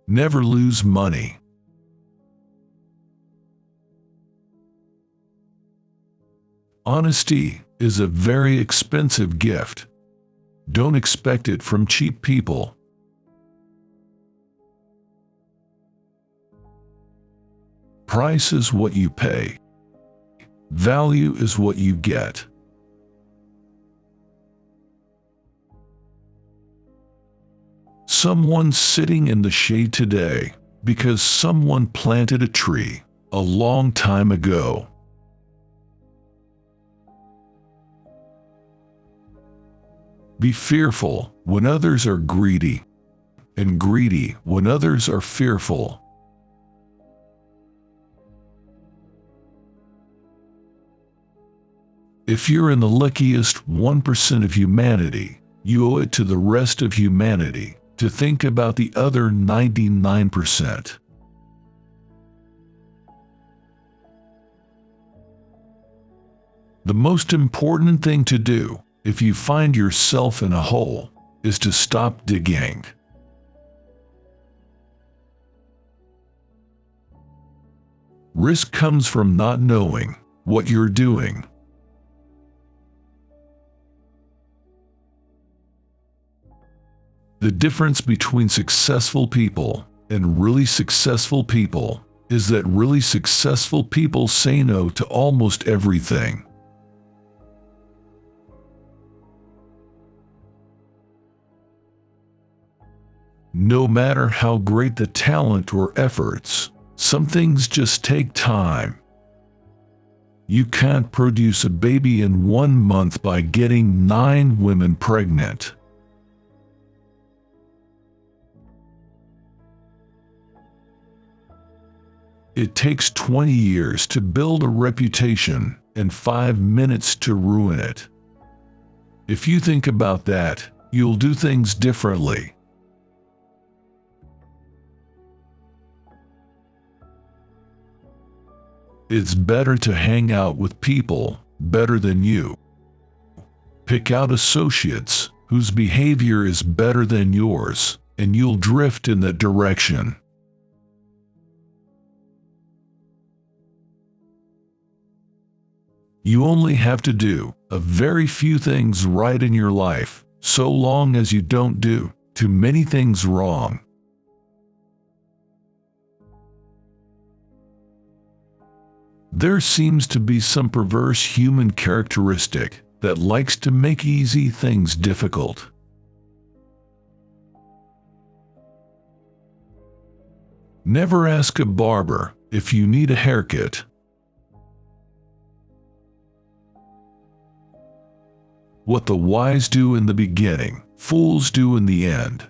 Never lose money. Honesty is a very expensive gift. Don't expect it from cheap people. Price is what you pay. Value is what you get. Someone's sitting in the shade today because someone planted a tree a long time ago. Be fearful when others are greedy, and greedy when others are fearful. If you're in the luckiest 1% of humanity, you owe it to the rest of humanity to think about the other 99%. The most important thing to do if you find yourself in a hole is to stop digging. Risk comes from not knowing what you're doing. The difference between successful people and really successful people is that really successful people say no to almost everything. No matter how great the talent or efforts, some things just take time. You can't produce a baby in 1 month by getting 9 women pregnant. It takes 20 years to build a reputation and 5 minutes to ruin it. If you think about that, you'll do things differently. It's better to hang out with people better than you. Pick out associates whose behavior is better than yours, and you'll drift in that direction. You only have to do a very few things right in your life, so long as you don't do too many things wrong. There seems to be some perverse human characteristic that likes to make easy things difficult. Never ask a barber if you need a haircut. What the wise do in the beginning, fools do in the end.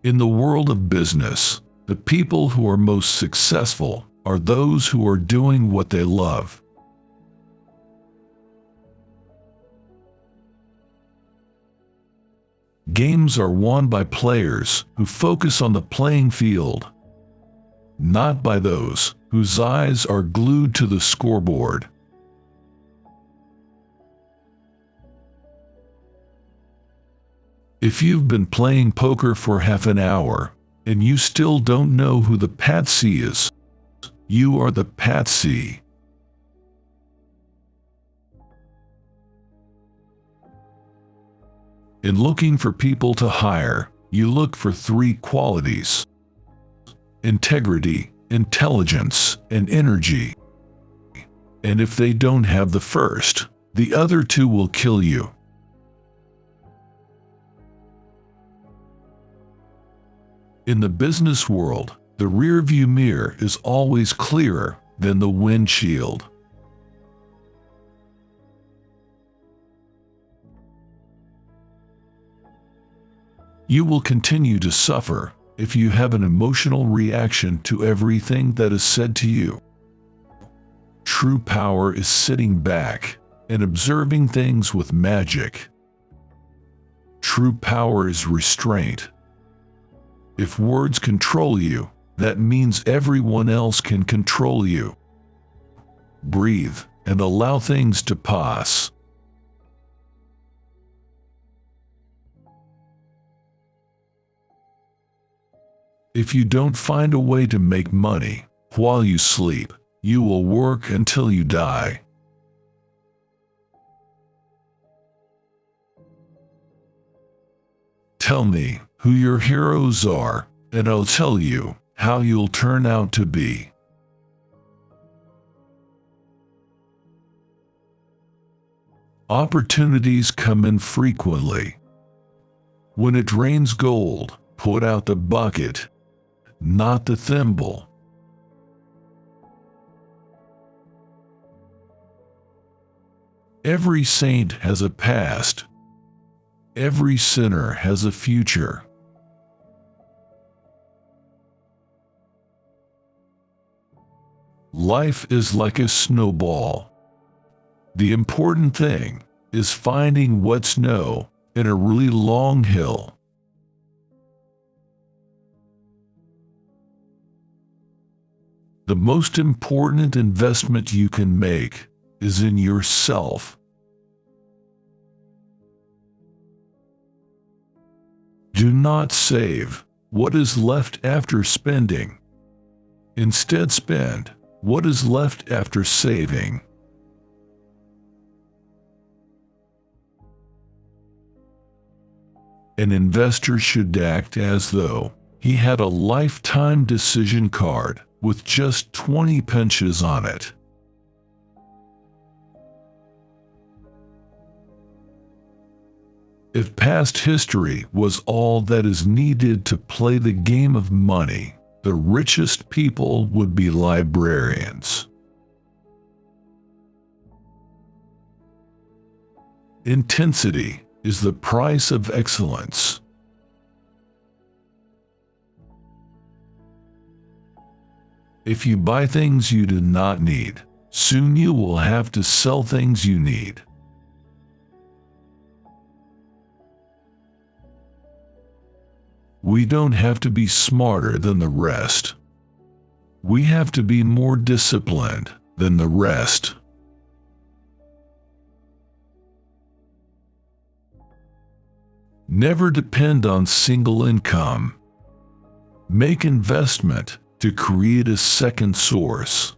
In the world of business, the people who are most successful are those who are doing what they love. Games are won by players who focus on the playing field, not by those whose eyes are glued to the scoreboard. If you've been playing poker for half an hour and you still don't know who the patsy is, you are the patsy. In looking for people to hire, you look for 3 qualities: integrity, intelligence, and energy. And if they don't have the first, the other 2 will kill you. In the business world, the rearview mirror is always clearer than the windshield. You will continue to suffer if you have an emotional reaction to everything that is said to you. True power is sitting back and observing things with magic. True power is restraint. If words control you, that means everyone else can control you. Breathe and allow things to pass. If you don't find a way to make money while you sleep, you will work until you die. Tell me who your heroes are, and I'll tell you how you'll turn out to be. Opportunities come infrequently. When it rains gold, put out the bucket, not the thimble. Every saint has a past. Every sinner has a future. Life is like a snowball. The important thing is finding wet snow in a really long hill. The most important investment you can make is in yourself. Do not save what is left after spending. Instead, spend what is left after saving. An investor should act as though he had a lifetime decision card with just 20 punches on it. If past history was all that is needed to play the game of money, the richest people would be librarians. Intensity is the price of excellence. If you buy things you do not need, soon you will have to sell things you need. We don't have to be smarter than the rest. We have to be more disciplined than the rest. Never depend on single income. Make investment to create a second source.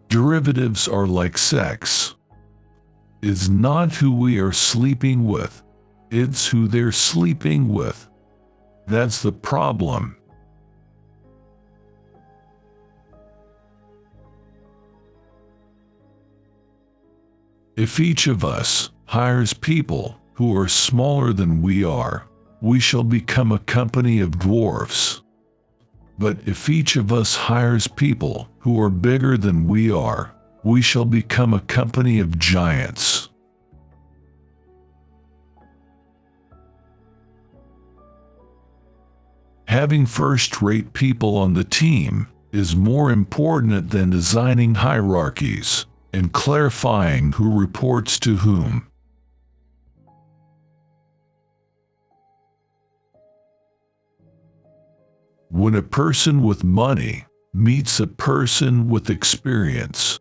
Derivatives are like sex. It's not who we are sleeping with, it's who they're sleeping with. That's the problem. If each of us hires people who are smaller than we are, we shall become a company of dwarfs. But if each of us hires people who are bigger than we are, we shall become a company of giants. Having first-rate people on the team is more important than designing hierarchies and clarifying who reports to whom. When a person with money meets a person with experience,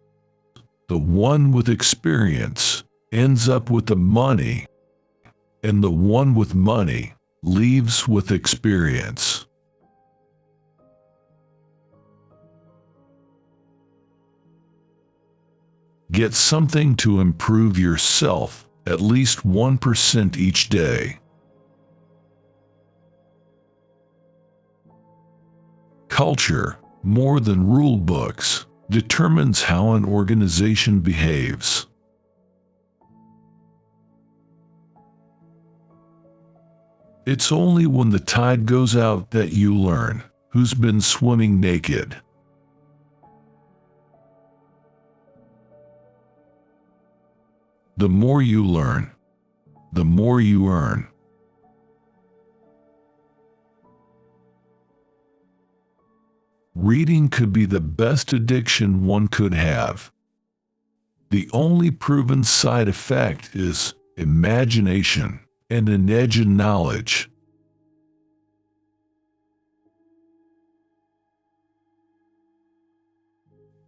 the one with experience ends up with the money, and the one with money leaves with experience. Get something to improve yourself at least 1% each day. Culture, more than rule books, determines how an organization behaves. It's only when the tide goes out that you learn who's been swimming naked. The more you learn, the more you earn. Reading could be the best addiction one could have. The only proven side effect is imagination and an edge in knowledge.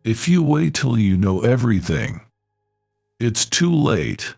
If you wait till you know everything, it's too late.